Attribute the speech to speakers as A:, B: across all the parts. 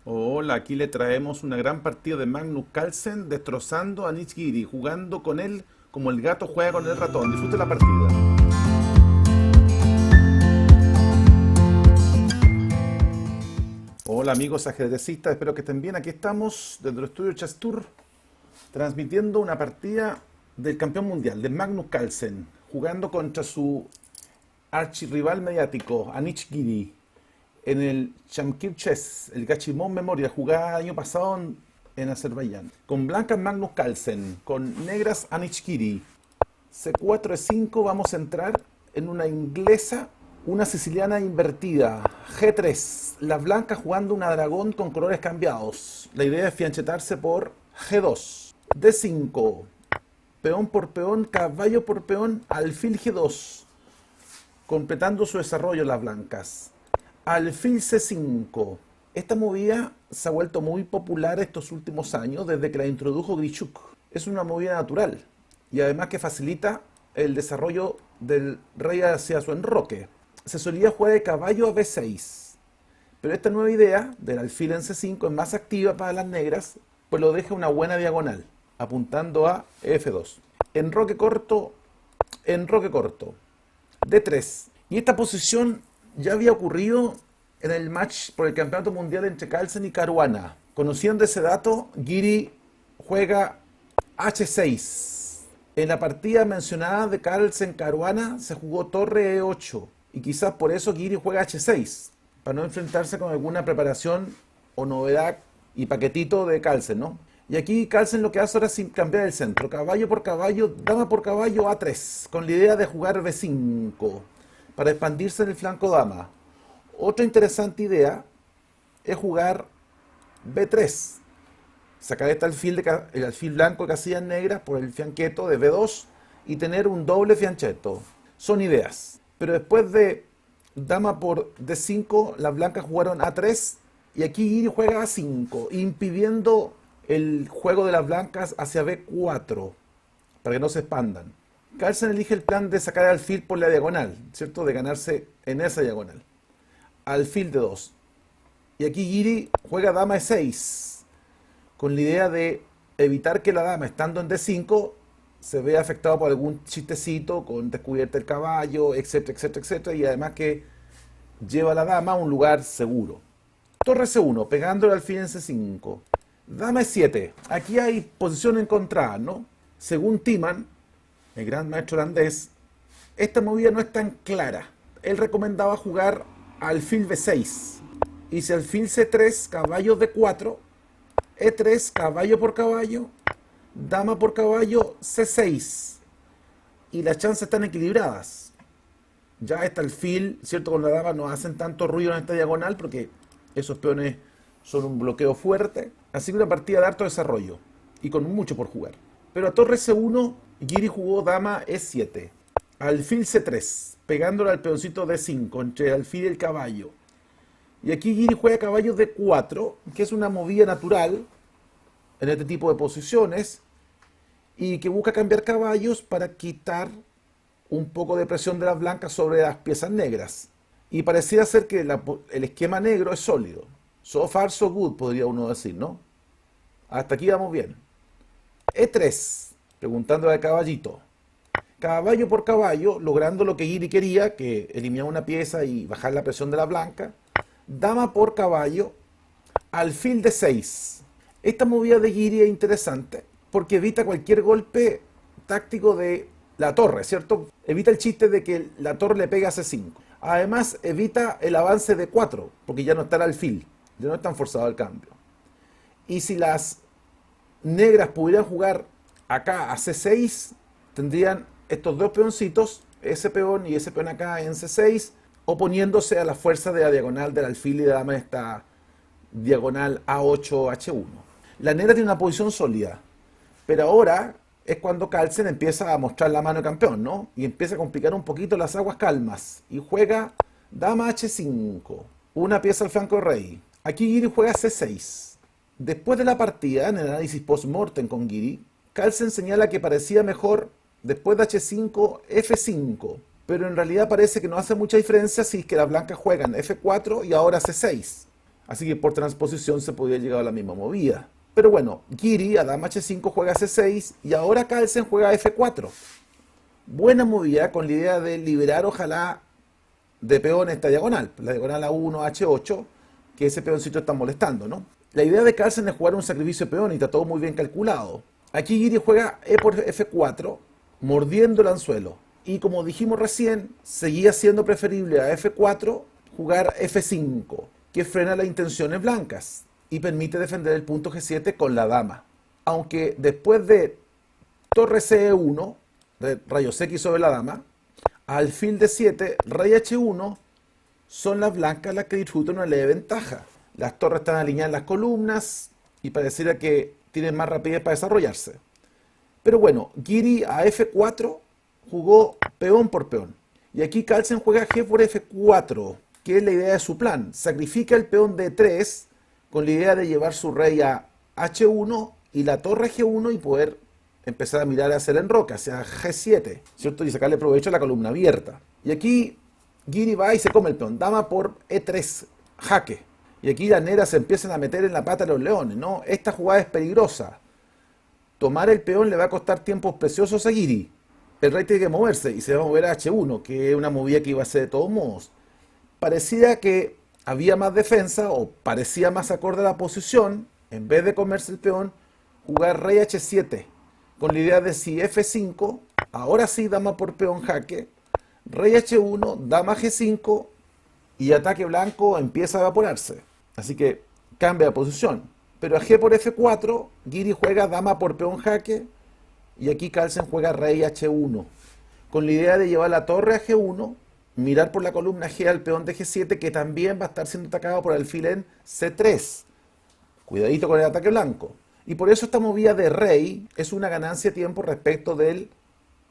A: Hola, aquí le traemos una gran partida de Magnus Carlsen destrozando a Nishigiri, jugando con él como el gato juega con el ratón. Disfrute la partida. Hola amigos ajedrecistas, espero que estén bien. Aquí estamos desde el estudio Chastur transmitiendo una partida del campeón mundial, de Magnus Carlsen, jugando contra su archirrival mediático, Anish Giri, en el Shamkir Chess, el Gachimon Memorial, jugada el año pasado en Azerbaiyán. Con blancas Magnus Carlsen, con negras Anish Giri. C4, E5, vamos a entrar en una inglesa, una siciliana invertida. G3, las blancas jugando una dragón con colores cambiados. La idea es fianchetarse por G2. D5, peón por peón, caballo por peón, alfil G2, completando su desarrollo las blancas. Alfil C5. Esta movida se ha vuelto muy popular estos últimos años desde que la introdujo Grichuk. Es una movida natural y además que facilita el desarrollo del rey hacia su enroque. Se solía jugar de caballo a B6, pero esta nueva idea del alfil en C5 es más activa para las negras, pues lo deja una buena diagonal, apuntando a F2. Enroque corto, enroque corto. D3. Y esta posición ya había ocurrido en el match por el campeonato mundial entre Carlsen y Caruana. Conociendo ese dato, Giri juega H6. En la partida mencionada de Carlsen-Caruana se jugó torre E8 y quizás por eso Giri juega H6, para no enfrentarse con alguna preparación o novedad y paquetito de Carlsen, ¿no? Y aquí Carlsen lo que hace ahora es cambiar el centro, caballo por caballo, dama por caballo A3, con la idea de jugar B5 para expandirse en el flanco dama. Otra interesante idea es jugar B3, sacar este alfil, el alfil blanco de casillas negras por el fianqueto de B2 y tener un doble fianchetto. Son ideas. Pero después de dama por D5, las blancas jugaron A3 y aquí Giri juega A5, impidiendo el juego de las blancas hacia B4 para que no se expandan. Carlsen elige el plan de sacar al alfil por la diagonal, ¿cierto? De ganarse en esa diagonal. Alfil de 2. Y aquí Giri juega dama E6, con la idea de evitar que la dama, estando en D5, se vea afectado por algún chistecito con descubierta el caballo, etcétera, etcétera, etcétera. Y además que lleva a la dama a un lugar seguro. Torre C1, pegándole al alfil en C5. Dama E7. Aquí hay posición encontrada, ¿no? Según Timan, el gran maestro holandés, esta movida no es tan clara. Él recomendaba jugar alfil B6. Y si alfil C3, caballo D4, E3, caballo por caballo, dama por caballo, C6. Y las chances están equilibradas. Ya este alfil, ¿cierto? Con la dama no hacen tanto ruido en esta diagonal porque esos peones son un bloqueo fuerte. Así que una partida de harto desarrollo y con mucho por jugar. Pero a torre C1, Giri jugó dama E7, alfil C3, pegándole al peoncito D5 entre el alfil y el caballo. Y aquí Giri juega caballo D4, que es una movida natural en este tipo de posiciones y que busca cambiar caballos para quitar un poco de presión de las blancas sobre las piezas negras. Y pareciera ser que el esquema negro es sólido. So far, so good, podría uno decir, ¿no? Hasta aquí vamos bien. E3, preguntándole al caballito. Caballo por caballo, logrando lo que Giri quería, que eliminar una pieza y bajar la presión de la blanca. Dama por caballo, alfil de 6. Esta movida de Giri es interesante porque evita cualquier golpe táctico de la torre, ¿cierto? Evita el chiste de que la torre le pega a C5. Además, evita el avance de 4, porque ya no está el alfil, ya no es tan forzado el cambio. Y si las negras pudieran jugar acá a C6, tendrían estos dos peoncitos, ese peón y ese peón acá en C6, oponiéndose a la fuerza de la diagonal del alfil y de dama en esta diagonal A8-H1. La negra tiene una posición sólida, pero ahora es cuando Carlsen empieza a mostrar la mano de campeón, ¿no? Y empieza a complicar un poquito las aguas calmas y juega dama H5, una pieza al flanco de rey. Aquí Giri juega C6. Después de la partida, en el análisis post-mortem con Giri, Carlsen señala que parecía mejor después de H5, F5, pero en realidad parece que no hace mucha diferencia si es que las blancas juegan F4 y ahora C6. Así que por transposición se podía llegar a la misma movida. Pero bueno, Giri a dama h5 juega c6 y ahora Carlsen juega f4. Buena movida con la idea de liberar ojalá de peón esta diagonal, la diagonal a1, h8, que ese peoncito está molestando, ¿no? La idea de Carlsen es jugar un sacrificio de peón y está todo muy bien calculado. Aquí Giri juega e por f4, mordiendo el anzuelo. Y como dijimos recién, seguía siendo preferible a f4 jugar f5, que frena las intenciones blancas y permite defender el punto g7 con la dama. Aunque después de torre ce1, de rayos x sobre la dama, alfil d7, rey h1, son las blancas las que disfrutan una leve ventaja. Las torres están alineadas en las columnas y pareciera que tienen más rapidez para desarrollarse. Pero bueno, Giri a f4 jugó peón por peón. Y aquí Carlsen juega g por f4, que es la idea de su plan. Sacrifica el peón d3 con la idea de llevar su rey a h1 y la torre g1 y poder empezar a mirar hacia el enroque, hacia g7, ¿cierto? Y sacarle provecho a la columna abierta. Y aquí Giri va y se come el peón. Dama por e3, jaque. Y aquí las negras se empiezan a meter en la pata de los leones, ¿no? Esta jugada es peligrosa. Tomar el peón le va a costar tiempos preciosos a Giri. El rey tiene que moverse y se va a mover a h1, que es una movida que iba a ser de todos modos. Parecía que había más defensa o parecía más acorde a la posición, en vez de comerse el peón, jugar rey h7, con la idea de si f5, ahora sí dama por peón jaque, rey h1, dama g5 y ataque blanco empieza a evaporarse. Así que cambia de posición. Pero a g por f4, Giri juega dama por peón jaque y aquí Carlsen juega rey h1, con la idea de llevar la torre a g1, mirar por la columna G al peón de G7, que también va a estar siendo atacado por alfil en C3. Cuidadito con el ataque blanco. Y por eso esta movida de rey es una ganancia de tiempo respecto del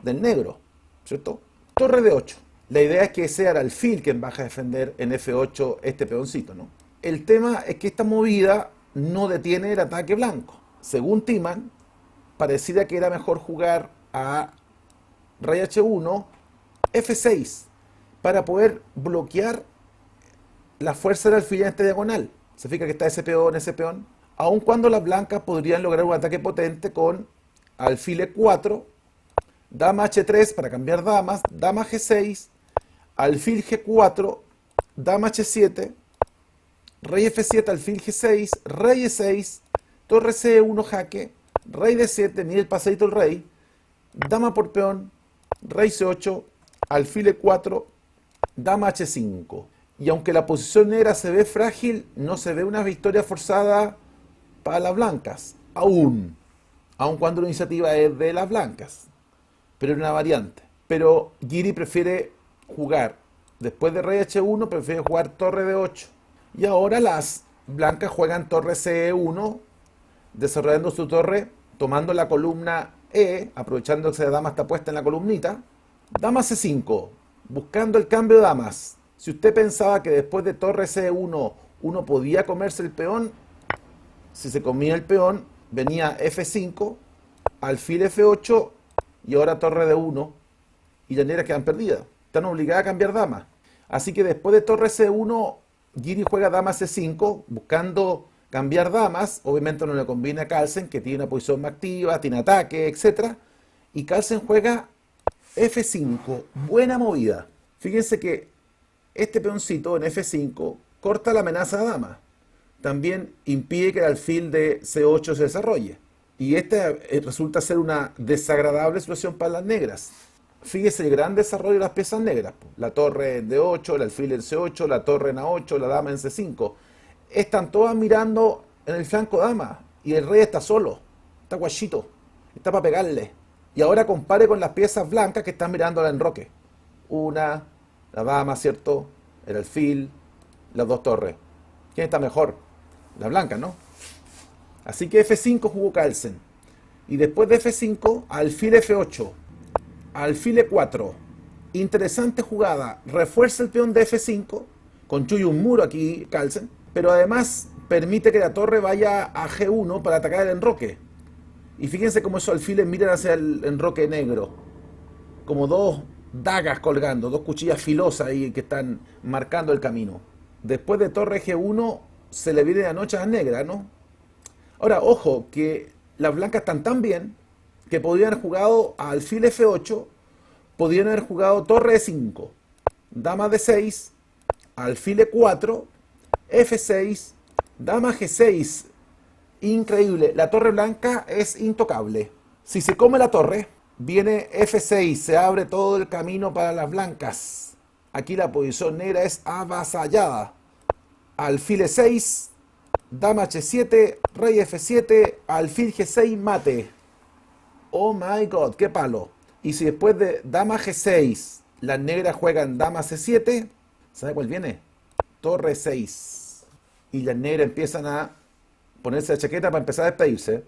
A: negro, ¿cierto? Torre de 8. La idea es que sea el alfil quien baja a defender en F8 este peoncito, ¿no? El tema es que esta movida no detiene el ataque blanco. Según Timan, pareciera que era mejor jugar a rey H1, F6, para poder bloquear la fuerza del alfil en esta diagonal. Se fija que está ese peón, aun cuando las blancas podrían lograr un ataque potente con alfil E4, dama H3 para cambiar damas, dama G6, alfil G4, dama H7, rey F7, alfil G6, rey E6, torre C1 jaque, rey D7, mide el paseito el rey, dama por peón, rey C8, alfil E4, dama H5. Y aunque la posición negra se ve frágil, no se ve una victoria forzada para las blancas, aún cuando la iniciativa es de las blancas, pero es una variante. Pero Giri prefiere jugar, después de rey H1, prefiere jugar torre de 8. Y ahora las blancas juegan torre C1, desarrollando su torre, tomando la columna E, aprovechando que la dama está puesta en la columnita. Dama C5, buscando el cambio de damas. Si usted pensaba que después de torre C1 uno podía comerse el peón, si se comía el peón, venía F5, alfil F8 y ahora torre de 1 y las negras quedan perdidas. Están obligadas a cambiar damas. Así que después de torre C1, Giri juega dama C5, buscando cambiar damas. Obviamente no le conviene a Carlsen, que tiene una posición más activa, tiene ataque, etc. Y Carlsen juega F5, buena movida. Fíjense que este peoncito en F5 corta la amenaza de dama. También impide que el alfil de C8 se desarrolle. Y resulta ser una desagradable situación para las negras. Fíjese el gran desarrollo de las piezas negras. La torre en D8, el alfil en C8, la torre en A8, la dama en C5. Están todas mirando en el flanco dama. Y el rey está solo. Está guachito. Está para pegarle. Y ahora compare con las piezas blancas que están mirando al enroque. Una, la dama, ¿cierto? El alfil, las dos torres. ¿Quién está mejor? La blanca, ¿no? Así que F5 jugó Carlsen. Y después de F5, alfil F8. Alfil E4. Interesante jugada. Refuerza el peón de F5. Construye un muro aquí Carlsen. Pero además permite que la torre vaya a G1 para atacar el enroque. Y fíjense cómo esos alfiles miran hacia el enroque negro. Como dos dagas colgando, dos cuchillas filosas ahí que están marcando el camino. Después de torre G1, se le viene la noche a las negras, ¿no? Ahora, ojo, que las blancas están tan bien que podrían haber jugado alfil F8, podrían haber jugado torre E5, dama D6, alfil E4, F6, dama G6. Increíble, la torre blanca es intocable. Si se come la torre, viene F6, se abre todo el camino para las blancas. Aquí la posición negra es avasallada. Alfil E6, dama H7, rey F7, alfil G6, mate. Oh my god, qué palo. Y si después de dama G6 las negras juegan dama C7, ¿sabe cuál viene? Torre 6. Y las negras empiezan a ponerse la chaqueta para empezar a despedirse.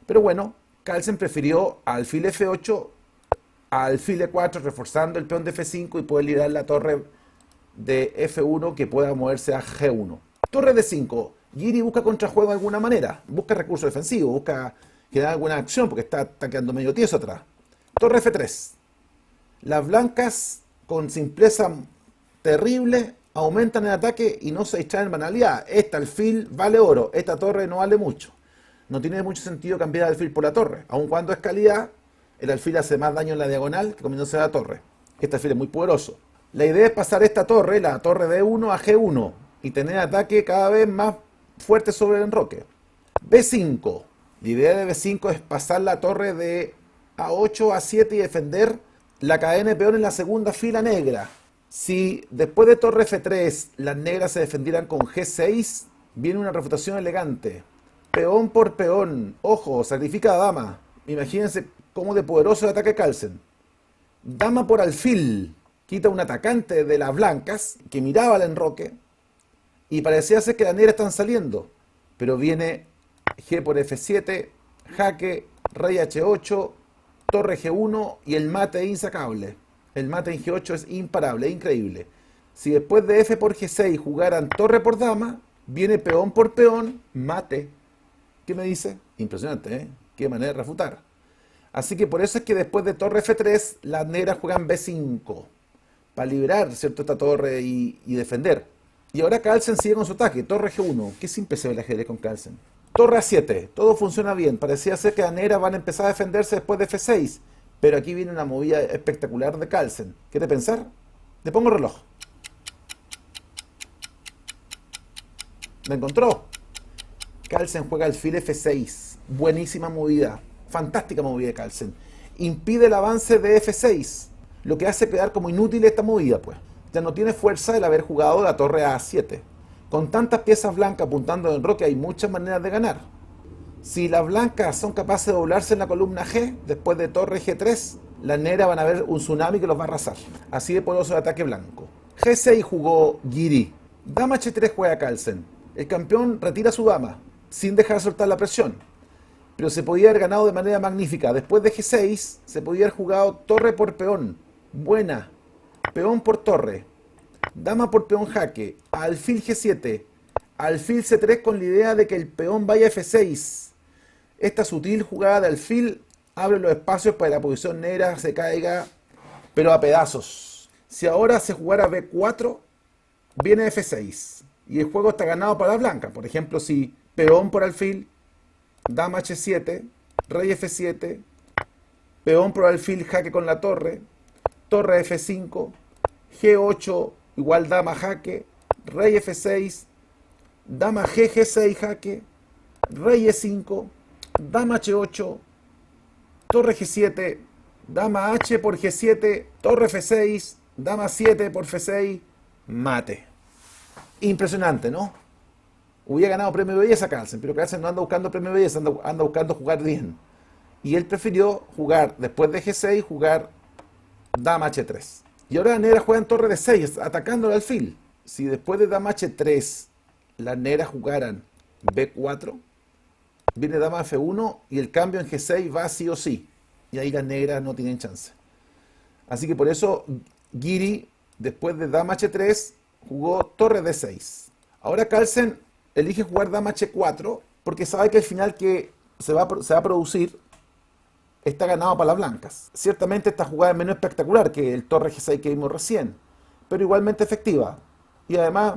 A: Pero bueno, Carlsen prefirió alfil F8 a alfil E4, reforzando el peón de F5 y poder liberar la torre de F1 que pueda moverse a G1. Torre D5. Giri busca contrajuego de alguna manera. Busca recurso defensivo, busca generar alguna acción porque está quedando medio tieso atrás. Torre F3. Las blancas, con simpleza terrible, aumentan el ataque y no se distraen en banalidad. Esta alfil vale oro, esta torre no vale mucho. No tiene mucho sentido cambiar el alfil por la torre. Aun cuando es calidad, el alfil hace más daño en la diagonal que comiéndose la torre. Este alfil es muy poderoso. La idea es pasar esta torre, la torre D1 a G1, y tener ataque cada vez más fuerte sobre el enroque. B5. La idea de B5 es pasar la torre de A8 a A7 y defender la cadena de peón en la segunda fila negra. Si después de torre F3 las negras se defendieran con G6, viene una refutación elegante. Peón por peón. Ojo, sacrifica a dama. Imagínense cómo de poderoso el ataque Carlsen. Dama por alfil. Quita un atacante de las blancas que miraba el enroque y parecía ser que las negras están saliendo. Pero viene G por F7, jaque, rey H8, torre G1 y el mate insacable. El mate en G8 es imparable, es increíble. Si después de F por G6 jugaran torre por dama, viene peón por peón, mate. ¿Qué me dice? Impresionante, ¿eh? Qué manera de refutar. Así que por eso es que después de torre F3, las negras juegan B5. Para liberar, ¿cierto?, esta torre y defender. Y ahora Carlsen sigue con su ataque. Torre G1. Qué simple se ve el ajedrez con Carlsen. Torre A7. Todo funciona bien. Parecía ser que las negras van a empezar a defenderse después de F6. Pero aquí viene una movida espectacular de Carlsen. ¿Quiere pensar? Le pongo el reloj. ¿Me encontró? Carlsen juega alfil F6. Buenísima movida. Fantástica movida de Carlsen. Impide el avance de F6. Lo que hace quedar como inútil esta movida, pues. Ya no tiene fuerza el haber jugado la torre A7. Con tantas piezas blancas apuntando en el enroque hay muchas maneras de ganar. Si las blancas son capaces de doblarse en la columna G, después de torre G3, las negras van a ver un tsunami que los va a arrasar. Así de poderoso el ataque blanco. G6 jugó Giri. Dama H3 juega Carlsen. El campeón retira su dama, sin dejar soltar la presión. Pero se podía haber ganado de manera magnífica. Después de G6, se podía haber jugado torre por peón. Buena. Peón por torre. Dama por peón jaque. Alfil G7. Alfil C3 con la idea de que el peón vaya a F6. Esta sutil jugada de alfil abre los espacios para que la posición negra se caiga, pero a pedazos. Si ahora se jugara B4, viene F6. Y el juego está ganado para la blanca. Por ejemplo, si peón por alfil, dama H7, rey F7, peón por alfil jaque con la torre, torre F5, G8 igual dama jaque, rey F6, dama G6 jaque, rey E5, dama H8, torre G7, dama H por G7, torre F6, dama 7 por F6, mate. Impresionante, ¿no? Hubiera ganado premio de belleza Carlsen, pero Carlsen no anda buscando premio de belleza, anda buscando jugar bien. Y él prefirió jugar, después de G6, jugar dama H3. Y ahora las negras juegan torre de 6, atacando el alfil. Si después de dama H3 las negras jugaran B4, viene dama F1 y el cambio en G6 va sí o sí. Y ahí las negras no tienen chance. Así que por eso Giri, después de dama H3, jugó torre D6. Ahora Carlsen elige jugar dama H4 porque sabe que el final que se va a producir está ganado para las blancas. Ciertamente esta jugada es menos espectacular que el torre G6 que vimos recién, pero igualmente efectiva. Y además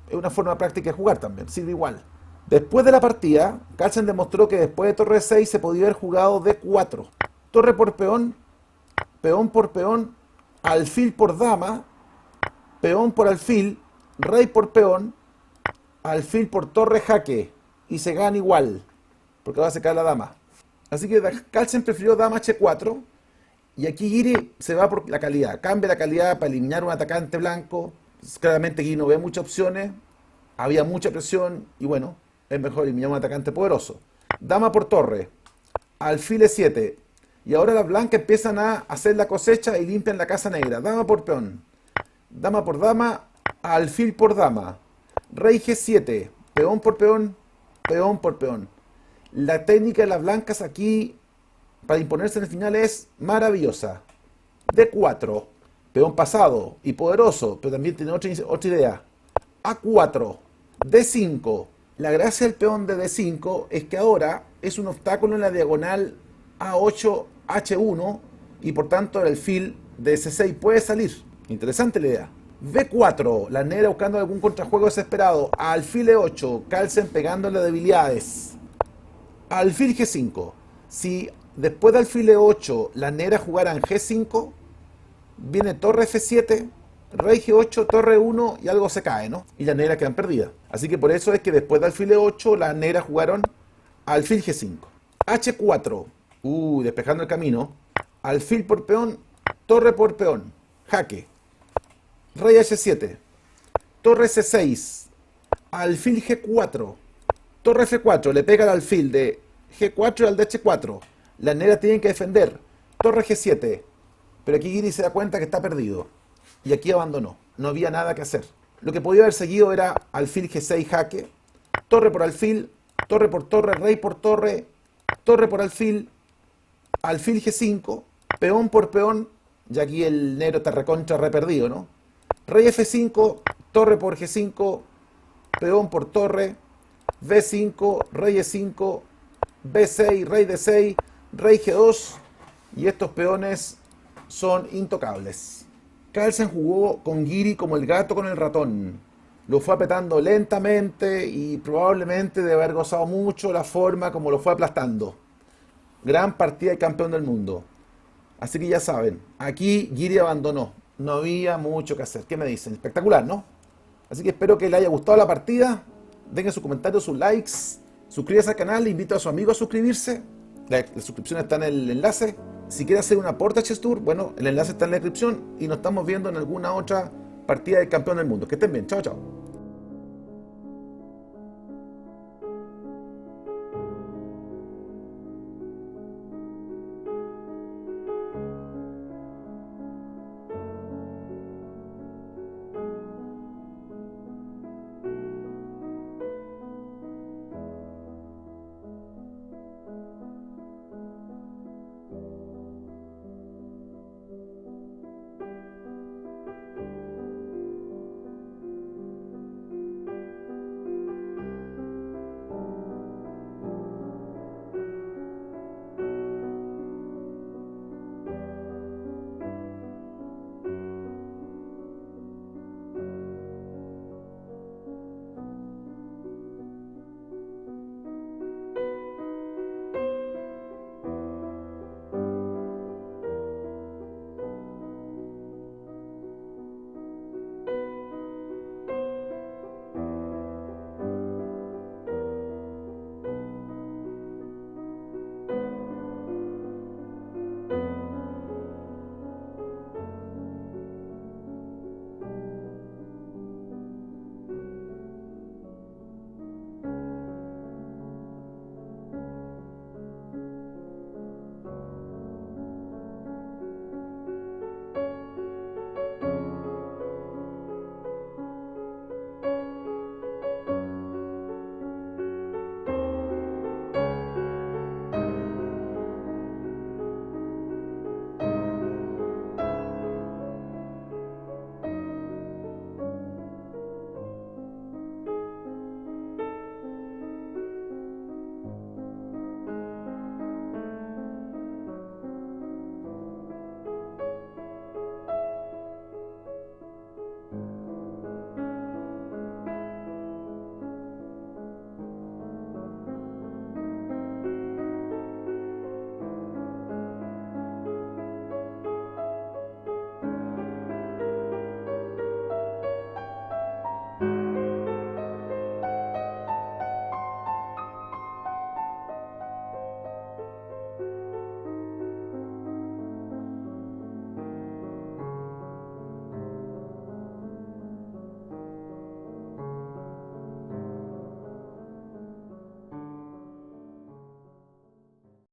A: es una forma práctica de jugar también, sirve igual. Después de la partida, Carlsen demostró que después de torre de 6 se podía haber jugado D4. Torre por peón, peón por peón, alfil por dama, peón por alfil, rey por peón, alfil por torre jaque. Y se gana igual, porque va a sacar la dama. Así que Carlsen prefirió dama H4. Y aquí Giri se va por la calidad. Cambia la calidad para eliminar un atacante blanco. Claramente Giri no ve muchas opciones. Había mucha presión. Y bueno, es mejor eliminar un atacante poderoso. Dama por torre. Alfil E7. Y ahora las blancas empiezan a hacer la cosecha y limpian la casa negra. Dama por peón. Dama por dama. Alfil por dama. Rey G7. Peón por peón. Peón por peón. La técnica de las blancas aquí para imponerse en el final es maravillosa. D4, peón pasado y poderoso, pero también tiene otra idea. A4, D5. La gracia del peón de D5 es que ahora es un obstáculo en la diagonal A8, H1 y por tanto el alfil de C6 puede salir. Interesante la idea. B4, la negra buscando algún contrajuego desesperado. Alfil E8, Carlsen pegándole debilidades. Alfil G5. Si después de alfil E8 la negra jugara en G5, viene torre F7, rey G8, torre 1 y algo se cae, ¿no? Y las negras quedan perdidas. Así que por eso es que después de alfil E8 las negras jugaron alfil G5. H4, despejando el camino. Alfil por peón, torre por peón, jaque. Rey H7, torre C6, alfil G4, torre F4, le pega al alfil de G4 y al de H4. Las negras tienen que defender. Torre G7. Pero aquí Giri se da cuenta que está perdido. Y aquí abandonó. No había nada que hacer. Lo que podía haber seguido era alfil G6 jaque. Torre por alfil. Torre por torre. Rey por torre. Torre por alfil. Alfil G5. Peón por peón. Y aquí el negro está recontra perdido, ¿no? Rey F5. Torre por G5. Peón por torre. B5. Rey E5. B6. Rey D6. Rey G2 y estos peones son intocables. Carlsen jugó con Giri como el gato con el ratón. Lo fue apretando lentamente y probablemente de haber gozado mucho la forma como lo fue aplastando. Gran partida de campeón del mundo. Así que ya saben, aquí Giri abandonó. No había mucho que hacer. ¿Qué me dicen? Espectacular, ¿no? Así que espero que les haya gustado la partida. Dejen sus comentarios, sus likes. Suscríbase al canal. Invito a su amigo a suscribirse. La suscripción está en el enlace. Si quiere hacer un aporte a Chess Tour, bueno, el enlace está en la descripción y nos estamos viendo en alguna otra partida del campeón del mundo. Que estén bien, chao, chao.